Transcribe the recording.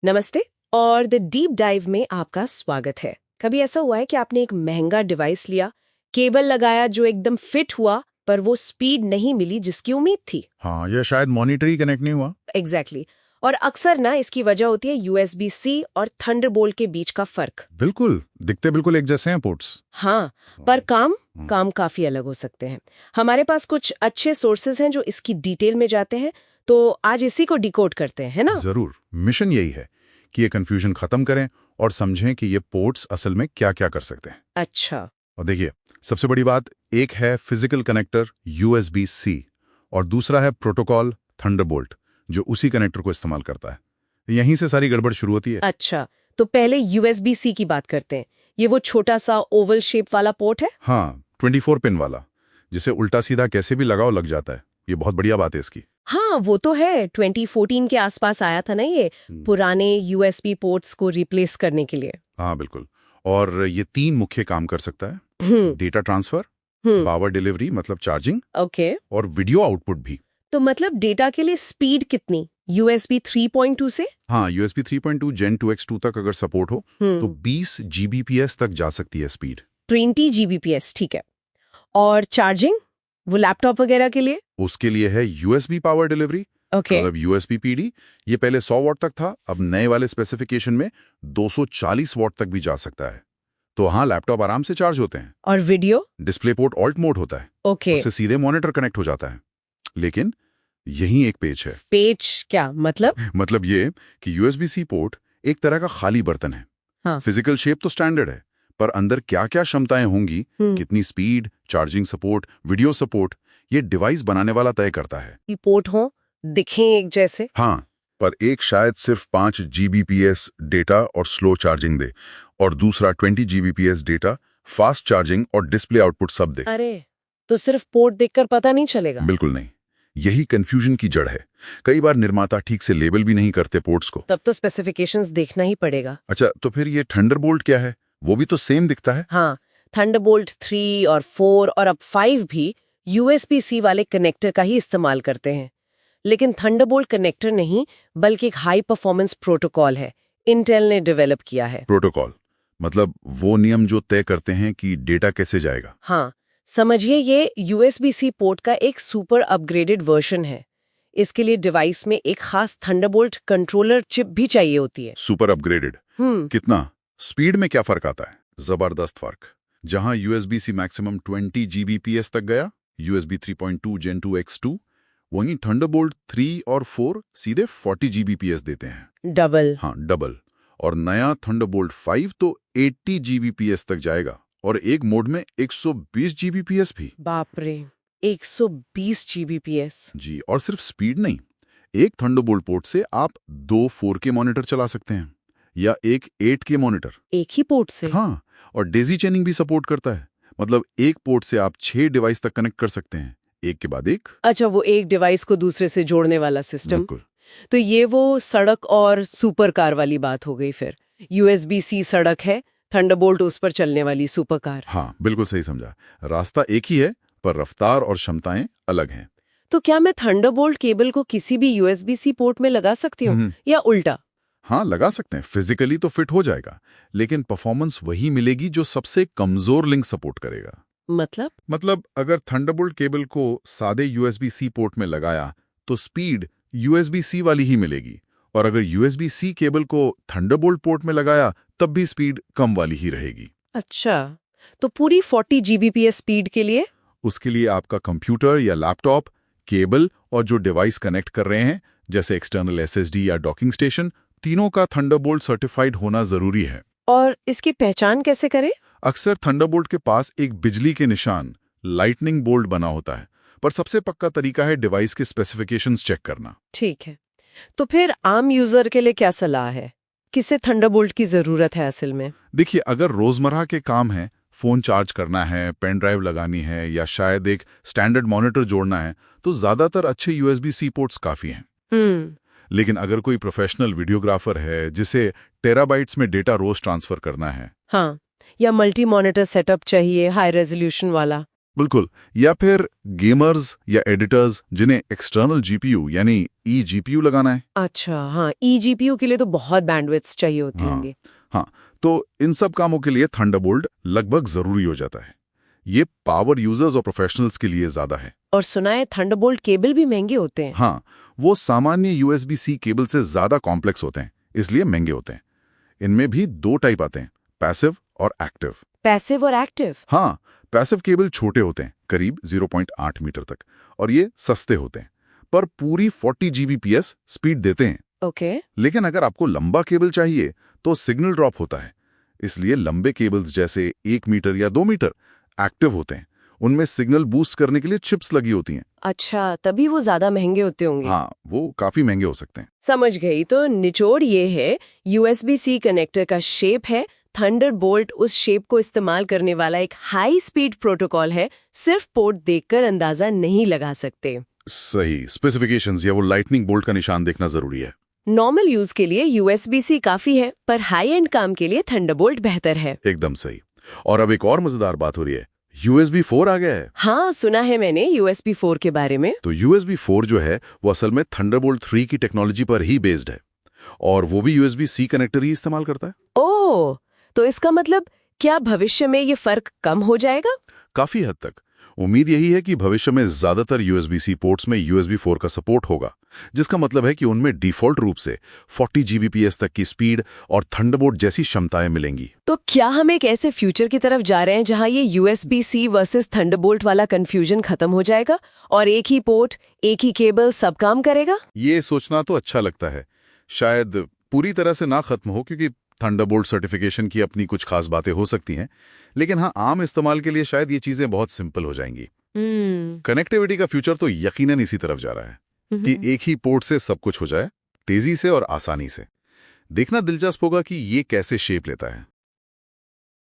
नमस्ते और the deep dive में आपका स्वागत है। कभी ऐसा हुआ है कि आपने एक महंगा डिवाइस लिया, केबल लगाया जो एकदम फिट हुआ, पर वो स्पीड नहीं मिली जिसकी उम्मीद थी? हाँ, यह शायद मॉनिटर ही कनेक्ट नहीं हुआ। एग्जैक्टली और अक्सर ना इसकी वजह होती है USB-C और थंडरबोल्ट के बीच का फर्क। बिल्कुल, दिखते बिल्कुल एक जैसे हैं पोर्ट्स। हाँ, पर काम काफी अलग हो सकते हैं। हमारे पास कुछ अच्छे सोर्सेज हैं जो इसकी डिटेल में जाते हैं, तो आज इसी को डिकोड करते हैं, है ना? जरूर, मिशन यही है कि ये कंफ्यूजन खत्म करें और समझें कि ये पोर्ट्स असल में क्या-क्या कर सकते हैं। अच्छा। और देखिए, सबसे बड़ी बात, एक है फिजिकल कनेक्टर USB-C और दूसरा है प्रोटोकॉल थंडरबोल्ट जो उसी कनेक्टर को इस्तेमाल करता है। यहीं से सारी गड़बड़ शुरू होती है। अच्छा, तो पहले USB-C की बात करते हैं। ये वो छोटा सा ओवल शेप वाला पोर्ट है? हाँ, 24 पिन वाला, जिसे उल्टा सीधा कैसे भी लगाओ लग जाता है। ये बहुत बढ़िया बात है इसकी। हाँ, वो तो है। 2014 के आसपास आया था ना ये, पुराने USB पोर्ट्स को रिप्लेस करने के लिए। हाँ बिल्कुल। और ये 3 मुख्य काम कर सकता है: डेटा ट्रांसफर, पावर डिलीवरी मतलब चार्जिंग, ओके। और वीडियो आउटपुट भी। तो मतलब डेटा के लिए स्पीड कितनी? USB 3.2 से? हाँ, USB 3.2 Gen 2X2 तक अगर सपोर्ट हो तो 20 Gbps तक जा सकती है स्पीड। 20 Gbps, ठीक है। और चार्जिंग, वो लैपटॉप वगैरह के लिए? उसके लिए है USB पावर डिलीवरी, ओके। मतलब USB PD। ये पहले 100 वॉट तक था, अब नए वाले स्पेसिफिकेशन में 240 वॉट तक भी जा सकता है। तो हाँ, लैपटॉप आराम से चार्ज होते हैं। और video? Display port alt mode होता है, ओके। उससे सीधे मॉनिटर कनेक्ट हो जाता है। लेकिन यही एक पेच है। पेज क्या मतलब? मतलब ये कि USB-C पोर्ट एक तरह का खाली बर्तन है। हाँ। फिजिकल शेप तो स्टैंडर्ड है, पर अंदर क्या-क्या क्षमताएं होंगी, कितनी speed, charging support, video support, ये डिवाइस बनाने वाला तय करता है। ये पोर्ट हो, दिखें एक जैसे? हाँ, पर एक शायद सिर्फ 5 Gbps डेटा और स्लो चार्जिंग दे, और दूसरा 20 Gbps डेटा, फास्ट चार्जिंग और डिस्प्ले आउटपुट सब दे। अरे, तो सिर्फ पोर्ट देखकर पता नहीं चलेगा? बिल्कुल नहीं। यही कंफ्यूजन की जड़ है। कई बार निर्माता ठीक से लेबल भी नहीं करते पोर्ट्स को। तब तो स्पेसिफिकेशंस देखना ही पड़ेगा। अच्छा, तो फिर ये थंडरबोल्ट क्या है? वो भी तो सेम दिखता है। हाँ, थंडरबोल्ट 3 और 4 और अब 5 भी USB-C वाले कनेक्टर का ही इस्तेमाल करते हैं। लेकिन थंडरबोल्ट कनेक्टर नहीं, बल्कि एक हाई परफॉर्मेंस प्रोटोकॉल है, इंटेल ने डेवलप किया है। प्रोटोकॉल मतलब वो नियम जो तय करते हैं कि डेटा कैसे जाएगा। हाँ, समझिए ये USB-C पोर्ट का एक सुपर अपग्रेडेड वर्जन है। इसके लिए डिवाइस में एक खास थंडरबोल्ट कंट्रोलर चिप भी चाहिए होती है। Super upgraded? कितना? स्पीड में क्या फर्क आता है? जबरदस्त फर्क। जहां USB-C मैक्सिमम 20 Gbps तक गया, USB 3.2 Gen 2X2, वहीं थंडरबोल्ट 3 और 4 सीधे 40 Gbps देते हैं। डबल? हाँ, डबल। और नया थंडरबोल्ट 5 तो 80 Gbps तक जाएगा, और एक मोड में 120 Gbps भी। बाप रे, 120 Gbps? जी, और सिर्फ स्पीड नहीं, एक थंडरबोल्ट पोर्ट से आप 2 4K मॉनिटर चला सकते हैं या एक 8K मॉनिटर। एक ही पोर्ट से? हाँ, और डेजी चेनिंग भी सपोर्ट करता है। मतलब एक पोर्ट से आप 6 डिवाइस तक कनेक्ट कर सकते हैं, एक के बाद एक। अच्छा, वो एक डिवाइस को दूसरे से जोड़ने वाला सिस्टम। बिल्कुल। तो ये वो सड़क और सुपर कार वाली बात हो गई फिर। USB-C सड़क है, थंडरबोल्ट उस पर चलने वाली सुपर कार। हाँ, बिल्कुल सही समझा। रास्ता एक ही है, पर रफ्तार और क्षमताएं अलग हैं। तो क्या मैं थंडरबोल्ट केबल को किसी भी USB-C पोर्ट में लगा सकती हूँ या उल्टा? हाँ, लगा सकते हैं। फिजिकली तो फिट हो जाएगा, लेकिन परफॉर्मेंस वही मिलेगी जो सबसे कमजोर लिंक सपोर्ट करेगा। मतलब अगर थंडरबोल्ट केबल को सादे USB-C पोर्ट में लगाया तो स्पीड USB-C वाली ही मिलेगी, और अगर USB-C केबल को थंडरबोल्ट पोर्ट में लगाया तब भी स्पीड कम वाली ही रहेगी। अच्छा, तो पूरी 40 Gbps स्पीड के लिए? उसके लिए आपका कंप्यूटर या लैपटॉप, केबल और जो डिवाइस कनेक्ट कर रहे हैं, जैसे एक्सटर्नल SSD या डॉकिंग स्टेशन, तीनों का थंडरबोल्ट सर्टिफाइड होना जरूरी है। और इसकी पहचान कैसे करें? अक्सर थंडरबोल्ट के पास एक बिजली के निशान, लाइटनिंग बोल्ट बना होता है, पर सबसे पक्का तरीका है डिवाइस के स्पेसिफिकेशंस चेक करना। ठीक है, तो फिर आम यूजर के लिए क्या सलाह है? किसे थंडरबोल्ट की जरूरत है असल में? देखिए, अगर रोजमर्रा के काम है, फोन चार्ज करना है, पेन ड्राइव लगानी है, या शायद एक स्टैंडर्ड मॉनिटर जोड़ना है, तो ज्यादातर अच्छे USB-C पोर्ट्स काफी हैं। लेकिन अगर कोई प्रोफेशनल वीडियोग्राफर है जिसे टेराबाइट्स में डेटा रोज ट्रांसफर करना है, हाँ, या मल्टी मॉनिटर सेटअप चाहिए हाई रेजोल्यूशन वाला, बिल्कुल। या फिर गेमर्स या एडिटर्स जिन्हें एक्सटर्नल जीपीयू यानी ई जीपीयू लगाना है। अच्छा, हाँ, eGPU के लिए तो बहुत बैंडविड्थ चाहिए होती हाँ, होंगी। हाँ, तो इन सब कामों के लिए थंडरबोल्ट लगभग जरूरी हो जाता है। ये पावर यूजर्स और प्रोफेशनल्स के लिए ज्यादा है। और सुना है थंडरबोल्ट केबल भी महंगे होते हैं। हाँ, वो सामान्य यूएसबी-सी केबल से ज्यादा कॉम्प्लेक्स होते हैं, इसलिए महंगे होते हैं। इनमें भी 2 टाइप आते हैं, पैसिव और एक्टिव। पैसिव और एक्टिव? हाँ, पैसिव केबल छोटे होते हैं, करीब 0.8 मीटर तक, और ये सस्ते होते हैं, पर पूरी 40 Gbps स्पीड देते हैं। ओके। लेकिन अगर आपको लंबा केबल चाहिए तो सिग्नल ड्रॉप होता है, इसलिए लंबे केबल्स जैसे 1 मीटर या 2 मीटर एक्टिव होते हैं। उनमें सिग्नल बूस्ट करने के लिए चिप्स लगी होती हैं। अच्छा, तभी वो ज्यादा महंगे होते होंगे। हाँ, वो काफी महंगे हो सकते हैं। समझ गई। तो निचोड़ ये है, USB-C कनेक्टर का शेप है, थंडरबोल्ट उस शेप को इस्तेमाल करने वाला एक हाई स्पीड प्रोटोकॉल है, सिर्फ पोर्ट देखकर अंदाजा नहीं लगा सकते। सही, स्पेसिफिकेशंस या वो लाइटनिंग बोल्ट का निशान देखना जरूरी है। नॉर्मल यूज के लिए USB-C काफी है, पर हाई एंड काम के लिए थंडरबोल्ट बेहतर है। एकदम सही। और अब एक और मजेदार बात हो रही है, USB 4 आ गया है। हाँ, सुना है मैंने USB 4 के बारे में। तो USB 4 जो है वो असल में थंडरबोल्ट 3 की टेक्नोलॉजी पर ही बेस्ड है, और वो भी USB-C कनेक्टर ही इस्तेमाल करता है। ओह, तो इसका मतलब क्या भविष्य में ये फर्क कम हो जाएगा? काफी हद तक। उम्मीद यही है कि भविष्य में ज्यादातर USB-C पोर्ट्स में USB 4 का सपोर्ट होगा, जिसका मतलब है कि उनमें डिफॉल्ट रूप से 40 Gbps तक की स्पीड और थंडरबोल्ट जैसी क्षमताएं मिलेंगी। तो क्या हम एक ऐसे फ्यूचर की तरफ जा रहे हैं जहां ये USB-C वर्सेस थंडरबोल्ट वाला कंफ्यूजन खत्म हो जाएगा और एक ही पोर्ट, एक ही केबल सब काम करेगा? ये सोचना तो अच्छा लगता है। शायद पूरी तरह से ना खत्म हो, क्योंकि थंडरबोल्ट सर्टिफिकेशन की अपनी कुछ खास बातें हो सकती हैं, लेकिन हाँ, आम इस्तेमाल के लिए शायद ये चीजें बहुत सिंपल हो जाएंगी। कनेक्टिविटी का फ्यूचर तो यकीनन इसी तरफ जा रहा है कि एक ही पोर्ट से सब कुछ हो जाए, तेजी से और आसानी से। देखना दिलचस्प होगा कि ये कैसे शेप लेता है।